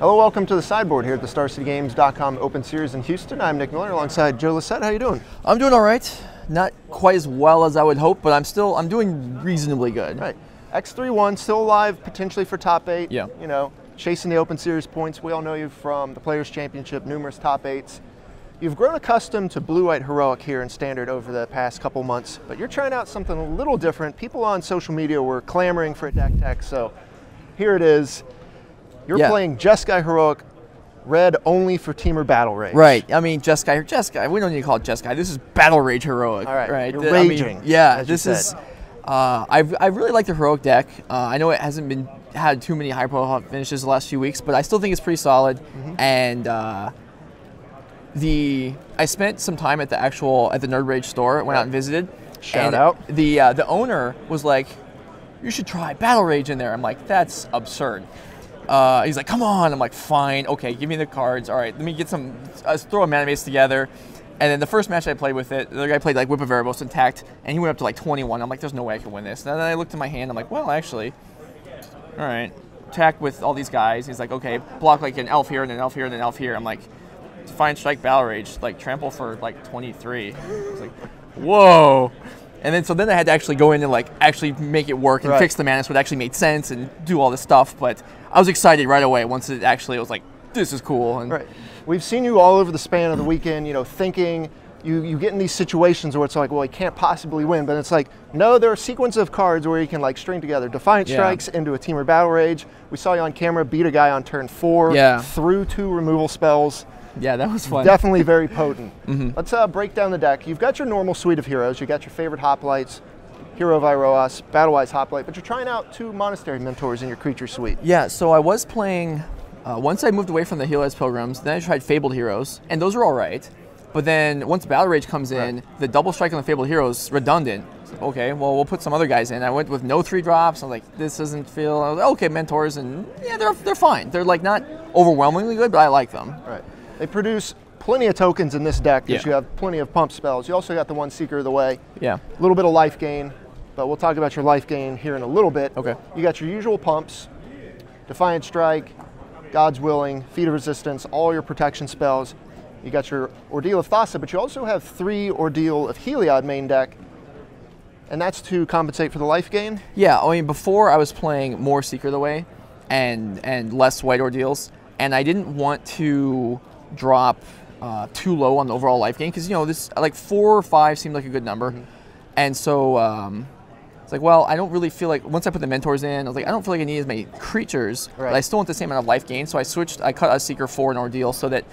Hello, welcome to the sideboard here at the StarCityGames.com Open Series in Houston. I'm Nick Miller alongside Joe Lossett. How you doing? I'm doing all right. Not quite as well as I would hope, but I'm doing reasonably good. Right. X3-1, still alive potentially for top 8. Yeah. You know, chasing the Open Series points. We all know you from the Players' Championship, numerous top 8s. You've grown accustomed to blue-white heroic here in Standard over the past couple months, but you're trying out something a little different. People on social media were clamoring for a deck tech, so here it is. You're playing Jeskai Heroic, red only for Teamer Battle Rage. Right. I mean, Jeskai. We don't need to call it Jeskai. This is Battle Rage Heroic. All right. You're raging. I mean, yeah. This is. I really like the Heroic deck. I know it hasn't had too many high-profile finishes the last few weeks, but I still think it's pretty solid. And I spent some time at the Nerd Rage store. Went out and visited. Shout out. The owner was like, "You should try Battle Rage in there." I'm like, "That's absurd." He's like, "Come on." I'm like, "Fine, okay, give me the cards. All right, let me get some, throw a mana base together." And then the first match I played with it, the other guy played like Whip of Erebos intact, and he went up to like 21. I'm like, "There's no way I can win this." And then I looked at my hand. I'm like, "Well, actually, all right, attack with all these guys." He's like, "Okay, block like an elf here and an elf here and an elf here." I'm like, "Defiant Strike, Battle Rage, like trample for like 23." I was like, "Whoa." And then I had to actually go in and like actually make it work and fix the mana so it actually made sense and do all this stuff. But I was excited right away once it was like, this is cool. And we've seen you all over the span of the weekend, you know, thinking you get in these situations where it's like, well, I can't possibly win. But it's like, no, there are a sequence of cards where you can like string together Defiant Strikes into a Teamer Battle Rage. We saw you on camera beat a guy on turn 4 through 2 removal spells. Yeah, that was fun. Definitely very potent. Let's break down the deck. You've got your normal suite of heroes. You got your favorite hoplites, Hero of Iroas, Battlewise Hoplite, but you're trying out 2 Monastery Mentors in your creature suite. Yeah, so I was playing, once I moved away from the Helios Pilgrims, then I tried Fabled Heroes, and those are all right. But then once Battle Rage comes in, the double strike on the Fabled Heroes is redundant. Okay, well, we'll put some other guys in. I went with no 3-drops. I was like, this doesn't feel, I was like, okay, Mentors, and yeah, they're fine. They're like not overwhelmingly good, but I like them. Right. They produce plenty of tokens in this deck because you have plenty of pump spells. You also got the one Seeker of the Way. Yeah. A little bit of life gain, but we'll talk about your life gain here in a little bit. Okay. You got your usual pumps, Defiant Strike, God's Willing, Feat of Resistance, all your protection spells. You got your Ordeal of Thassa, but you also have 3 Ordeal of Heliod main deck, and that's to compensate for the life gain? Yeah, I mean, before I was playing more Seeker of the Way and less White Ordeals, and I didn't want to drop too low on the overall life gain because, you know, this like 4 or 5 seemed like a good number. And so it's like, well, I don't really feel like, once I put the Mentors in, I was like, I don't feel like I need as many creatures, but I still want the same amount of life gain. So I cut a Seeker 4 and Ordeal so that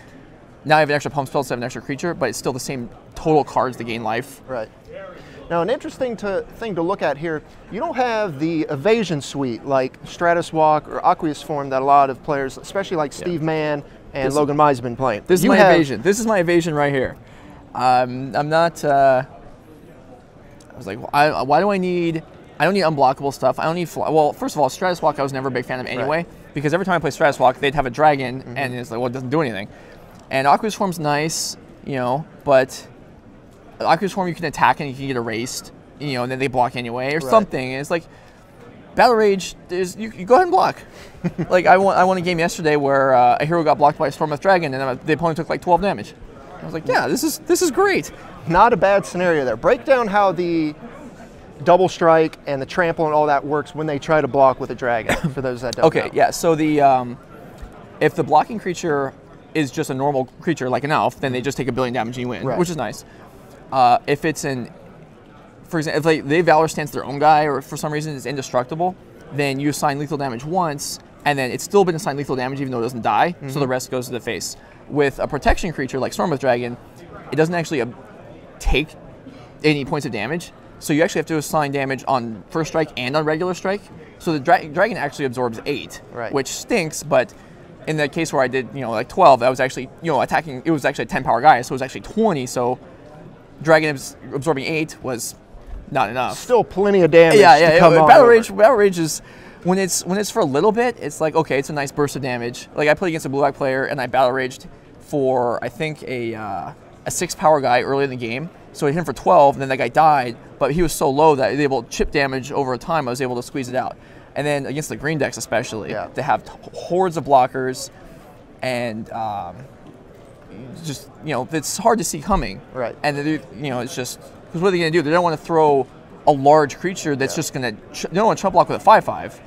now I have an extra pump spell instead of an extra creature, but it's still the same total cards to gain life. Right. Now, an interesting thing to look at here, you don't have the evasion suite like Stratus Walk or Aqueous Form that a lot of players, especially like Steve Mann and Logan Mize, have been playing. This is my evasion. This is my evasion right here. I'm not. I was like, why do I need? I don't need unblockable stuff. I don't need. Well, first of all, Stratus Walk I was never a big fan of anyway because every time I play Stratus Walk, they'd have a dragon and it's like, well, it doesn't do anything. And Aqueous Form's nice, you know, but Aqueous Form you can attack and you can get erased, you know, and then they block anyway or something. And it's like Battle Rage. You go ahead and block. Like I won a game yesterday where a hero got blocked by a Stormwrath Dragon and the opponent took like 12 damage. I was like, yeah, this is great. Not a bad scenario there. Break down how the double strike and the trample and all that works when they try to block with a dragon. For those that don't know. Yeah. So if the blocking creature is just a normal creature like an elf, then they just take 1 billion damage and you win, which is nice. If it's for example, if they Valor Stance their own guy or for some reason it's indestructible, then you assign lethal damage once, and then it's still been assigned lethal damage even though it doesn't die, so the rest goes to the face. With a protection creature like Stormwrath Dragon, it doesn't actually take any points of damage, so you actually have to assign damage on first strike and on regular strike. So the dragon actually absorbs 8, which stinks, but in the case where I did, you know, like 12, I was actually, you know, attacking, it was actually a 10 power guy, so it was actually 20, so dragon absorbing 8 was not enough. Still plenty of damage to come on. Battle Rage is, when it's for a little bit, it's like, okay, it's a nice burst of damage. Like I played against a blue-black player and I Battle Raged for, I think, a 6 power guy early in the game. So I hit him for 12, and then that guy died, but he was so low that I was able to chip damage over time, I was able to squeeze it out. And then against the green decks especially, to have hordes of blockers, and just it's hard to see coming. Right. And it's just because what are they going to do? They don't want to throw a large creature that's just going to. They don't want to chump block with a 5/5.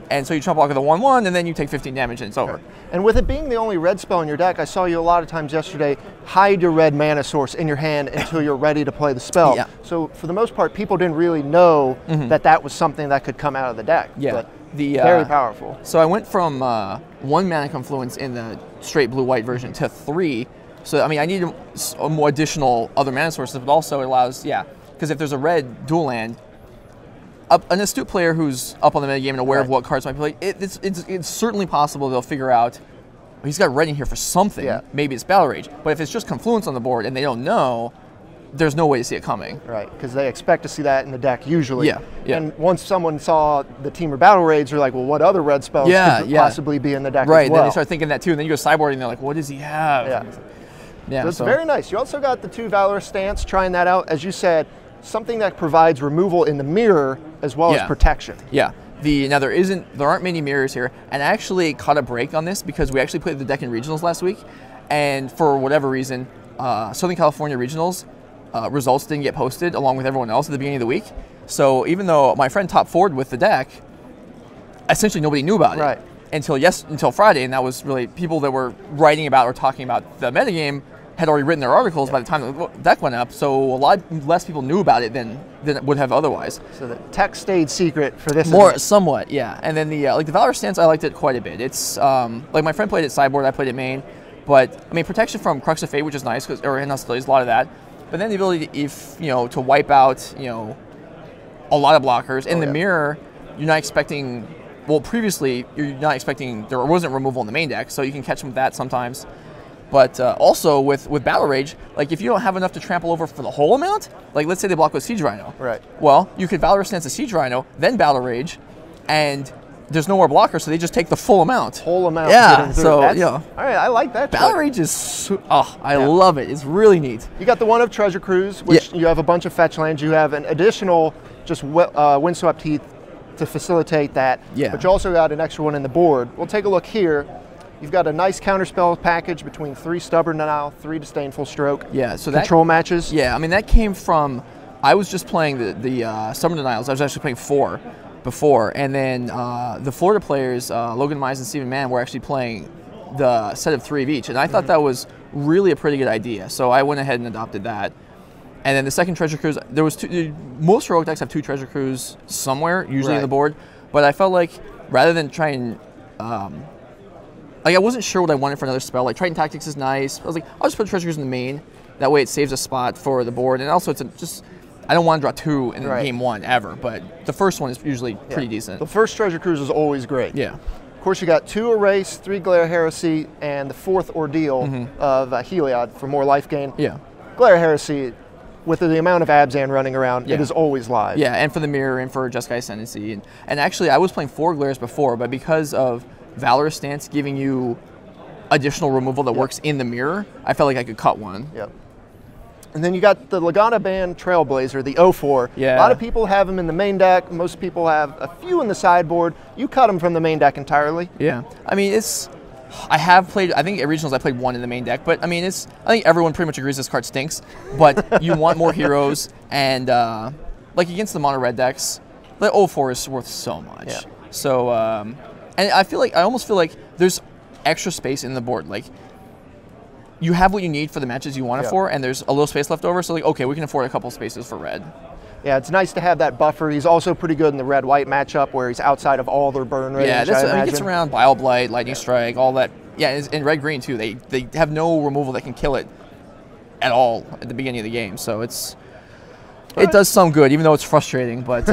And so you chump block with a 1/1, and then you take 15 damage, and it's over. Right. And with it being the only red spell in your deck, I saw you a lot of times yesterday hide your red mana source in your hand until you're ready to play the spell. Yeah. So for the most part, people didn't really know that was something that could come out of the deck. Yeah. But very powerful. So I went from 1 mana confluence in the straight blue-white version to 3. So I mean, I need a more additional other mana sources, but also it allows, because if there's a red dual land, an astute player who's up on the metagame and aware of what cards might play, it's certainly possible they'll figure out, he's got red in here for something. Yeah. Maybe it's Battle Rage. But if it's just Confluence on the board and they don't know, there's no way to see it coming. Right, because they expect to see that in the deck usually. Yeah. And once someone saw the Team or Battle Rage, they're like, well, what other red spells could possibly be in the deck as well? Right, then they start thinking that too, and then you go sideboarding and they're like, what does he have? Yeah, so it's very nice. You also got the 2 Valorous Stance, trying that out. As you said, something that provides removal in the mirror as well as protection. Yeah. Now there aren't many mirrors here, and I actually caught a break on this because we actually played the deck in regionals last week, and for whatever reason, Southern California regionals results didn't get posted along with everyone else at the beginning of the week. So even though my friend top forward with the deck, essentially nobody knew about it until Friday, and that was really people that were writing about or talking about the metagame had already written their articles by the time the deck went up, so a lot less people knew about it than it would have otherwise. So the tech stayed secret for this. Somewhat, yeah. And then the the Valorous Stance, I liked it quite a bit. It's like my friend played it sideboard, I played it main, but I mean protection from Crux of Fate, which is nice because in hostilities, a lot of that. But then the ability to wipe out a lot of blockers in the mirror. You're not expecting. Well, previously you're not expecting there wasn't removal in the main deck, so you can catch them with that sometimes. But also with Battle Rage, like if you don't have enough to trample over for the whole amount, like let's say they block with Siege Rhino. Right. Well, you could Valorous Stance a Siege Rhino, then Battle Rage, and there's no more blockers, so they just take the full amount. Whole amount. Yeah. So all right, I like that. Battle Rage is I love it. It's really neat. You got the one of Treasure Cruise, which you have a bunch of fetch lands. You have an additional just Windswept Heath to facilitate that. Yeah. But you also got an extra one in the board. We'll take a look here. You've got a nice counterspell package between 3 Stubborn Denial, 3 Disdainful Stroke. Yeah, so control matches. Yeah, I mean that came from. I was just playing the Stubborn Denials. I was actually playing 4 before, and then the Florida players, Logan Mize and Stephen Mann, were actually playing the set of 3 of each, and I thought that was really a pretty good idea. So I went ahead and adopted that. And then the second Treasure Cruise, there was 2. Most heroic decks have 2 Treasure Cruise somewhere, usually on the board. But I felt like rather than try and I wasn't sure what I wanted for another spell. Like Triton Tactics is nice. I was like, I'll just put Treasure Cruise in the main. That way it saves a spot for the board. And also I don't want to draw 2 in game 1 ever. But the first one is usually pretty decent. The first Treasure Cruise is always great. Yeah. Of course, you got 2 Erase, 3 Glare Heresy, and the 4th Ordeal of Heliod for more life gain. Yeah. Glare Heresy, with the amount of Abzan running around, it is always live. Yeah, and for the mirror and for Jeskai Ascendancy. And actually, I was playing 4 Glares before, but because of Valorous Stance giving you additional removal that works in the mirror, I felt like I could cut one. Yep. And then you got the Lagana Band Trailblazer, the 0-4. Yeah. A lot of people have them in the main deck. Most people have a few in the sideboard. You cut them from the main deck entirely. Yeah. I mean, I have played, I think at regionals I played 1 in the main deck, but I mean, I think everyone pretty much agrees this card stinks, but you want more heroes, and like against the mono red decks, the 0-4 is worth so much. Yeah. So, and I almost feel like there's extra space in the board. Like, you have what you need for the matches you want it for, and there's a little space left over, so like, okay, we can afford a couple spaces for red. Yeah, it's nice to have that buffer. He's also pretty good in the red-white matchup where he's outside of all their burn range. Yeah, he gets around Bile Blight, Lightning Strike, all that. Yeah, and red-green too. They have no removal that can kill it at all at the beginning of the game, so it does some good, even though it's frustrating. But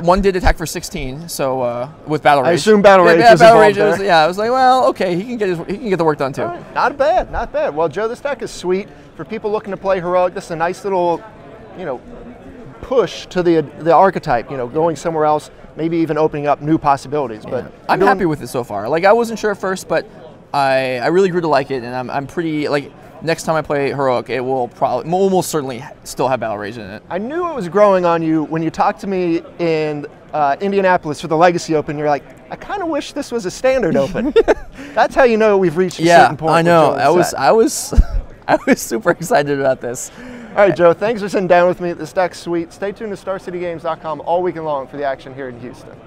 one did attack for 16, so with Battle Rage. I assume Battle Rage is involved there. I was like, well, okay, he can get the work done too. Right. Not bad, not bad. Well, Joe, this deck is sweet for people looking to play heroic. This is a nice little, push to the archetype. Going somewhere else, maybe even opening up new possibilities. Yeah. But I'm happy with it so far. Like I wasn't sure at first, but I really grew to like it, and I'm pretty like. Next time I play Heroic, it will probably almost certainly still have Battle Rage in it. I knew it was growing on you when you talked to me in Indianapolis for the Legacy Open. You're like, I kind of wish this was a standard open. That's how you know we've reached a certain point. I know. I was super excited about this. All right, Joe, thanks for sitting down with me at this deck suite. Stay tuned to StarCityGames.com all weekend long for the action here in Houston.